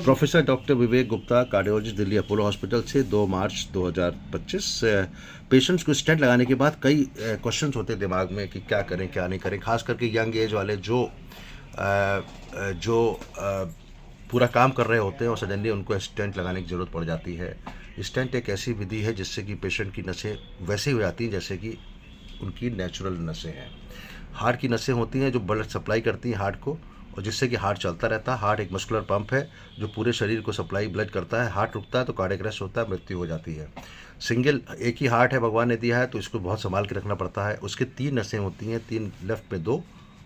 Professor doctor Vivek Gupta, cardiologist, Delhi Apollo hospital से 2 मार्च 2025। Patients को stent लगाने के बाद कई क्वेश्चंस होते हैं दिमाग में कि क्या करें क्या नहीं करें, खास करके यंग एज वाले जो पूरा काम कर रहे होते हैं और सडनली उनको स्टेंट लगाने की ज़रूरत पड़ जाती है। स्टेंट एक ऐसी विधि है जिससे कि पेशेंट की नसें वैसे ही हो जाती हैं जैसे कि उनकी नेचुरल नसें हैं। हार्ट की नसें होती हैं जो ब्लड सप्लाई करती हैं हार्ट को, और जिससे कि हार्ट चलता रहता है। हार्ट एक मस्कुलर पंप है जो पूरे शरीर को सप्लाई ब्लड करता है। हार्ट रुकता है तो कार्डियक अरेस्ट होता है, मृत्यु हो जाती है। सिंगल एक ही हार्ट है भगवान ने दिया है, तो इसको बहुत संभाल के रखना पड़ता है। उसके 3 नसें होती हैं, 3 लेफ्ट में 2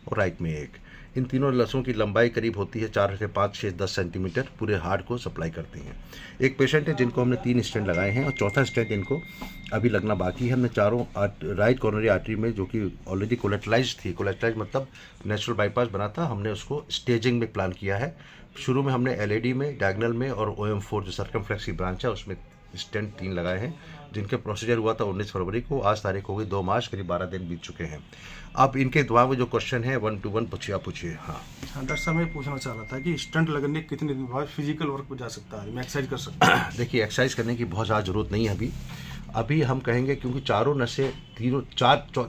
और राइट में 1। इन तीनों नसों की लंबाई करीब होती है 4 से 5, 6, 10 सेंटीमीटर, पूरे हार्ट को सप्लाई करती हैं। एक पेशेंट है जिनको हमने 3 स्टेंट लगाए हैं और चौथा स्टेंट इनको अभी लगना बाकी है। हमने चारों राइट कॉर्नरी आर्टरी में, जो कि ऑलरेडी कोलेटराइज थी, कोलेटराइज मतलब नेचुरल बाईपास बना था, हमने उसको स्टेजिंग में प्लान किया है। शुरू में हमने एलएडी में, डायगोनल में और OM4 जो सर्कमफ्लेक्स की ब्रांच है उसमें स्टेंट 3 लगाए हैं, जिनके प्रोसीजर हुआ था 19 फरवरी को। आज तारीख हो गई 2 मार्च, करीब 12 दिन बीत चुके हैं। अब इनके दिमाग में जो क्वेश्चन है 1 to 1 पूछिए। हाँ डॉक्टर साहब, मैं पूछना चाह रहा था कि स्टंट लगने के कितने दिन बाद फिजिकल वर्क हो जा सकता है, मैं एक्सरसाइज कर सकता हूँ? देखिए, एक्सरसाइज करने की बहुत ज़्यादा ज़रूरत नहीं है अभी हम कहेंगे, क्योंकि चारों नसें,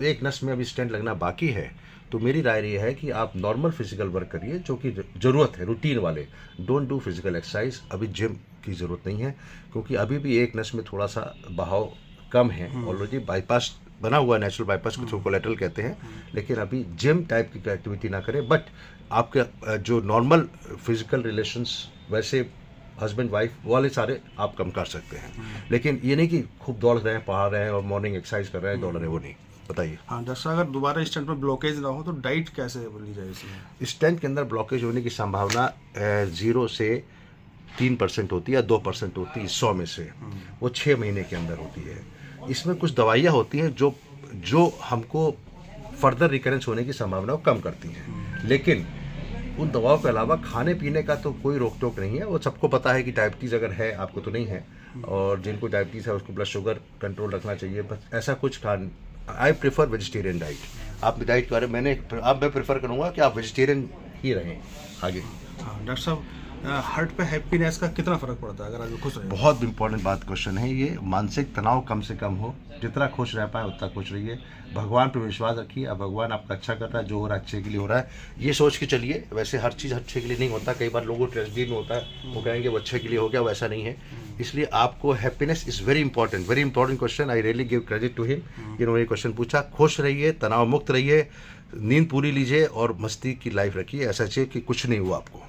एक नस में अभी स्टेंट लगना बाकी है। तो मेरी राय ये है कि आप नॉर्मल फिजिकल वर्क करिए जो कि ज़रूरत है, रूटीन वाले। डोंट डू फिजिकल एक्सरसाइज, अभी जिम की ज़रूरत नहीं है, क्योंकि अभी भी एक नस में थोड़ा सा बहाव कम है। ऑलरेडी बाईपास बना हुआ है, नेचुरल बाईपास को कोलेटरल कहते हैं, लेकिन अभी जिम टाइप की एक्टिविटी ना करें। बट आपके जो नॉर्मल फिजिकल रिलेशंस, वैसे हस्बैंड वाइफ वाले सारे आप कम कर सकते हैं। लेकिन ये नहीं कि खूब दौड़ रहे हैं, पहाड़ रहे हैं और मॉर्निंग एक्सरसाइज कर रहे हैं, दौड़ रहे हैं, वो नहीं। बताइए। हाँ डॉक्टर साहब, अगर दोबारा स्टेंट में ब्लॉकेज ना हो तो डाइट कैसे ली जाए इसमें? स्टेंट के अंदर ब्लॉकेज होने की संभावना 0 से 3% होती है, 2% होती है 100 में से। वो 6 महीने के अंदर होती है। इसमें कुछ दवाइयाँ होती हैं जो हमको फर्दर रिकरेंस होने की संभावना को कम करती हैं, लेकिन उन दवाओं के अलावा खाने पीने का तो कोई रोक टोक नहीं है। वो सबको पता है कि डायबिटीज़ अगर है, आपको तो नहीं है, और जिनको डायबिटीज़ है उसको ब्लड शुगर कंट्रोल रखना चाहिए। बस ऐसा कुछ आई प्रेफर वेजिटेरियन डाइट। आप डाइट के बारे में मैं प्रेफर करूँगा कि आप वेजिटेरियन ही रहें आगे। हाँ डॉक्टर साहब, हार्ट पे हैप्पीनेस का कितना फर्क पड़ता है अगर आप खुश रहे? बहुत इंपॉर्टेंट बात क्वेश्चन है ये। मानसिक तनाव कम से कम हो, जितना खुश रह पाए उतना खुश रहिए। भगवान पर विश्वास रखिए, अब भगवान आपका अच्छा कर रहा है, जो हो रहा है अच्छे के लिए हो रहा है, ये सोच के चलिए। वैसे हर चीज़ अच्छे के लिए नहीं होता, कई बार लोगों को ट्रेजेडी में होता है, वो कहेंगे वो अच्छे के लिए हो गया, वैसा नहीं है। इसलिए आपको happiness is very important question. I really give credit to him, इन्होंने क्वेश्चन पूछा। खुश रहिए, तनाव मुक्त रहिए, नींद पूरी लीजिए और मस्ती की लाइफ रखिए। ऐसा चाहिए कि कुछ नहीं हुआ आपको।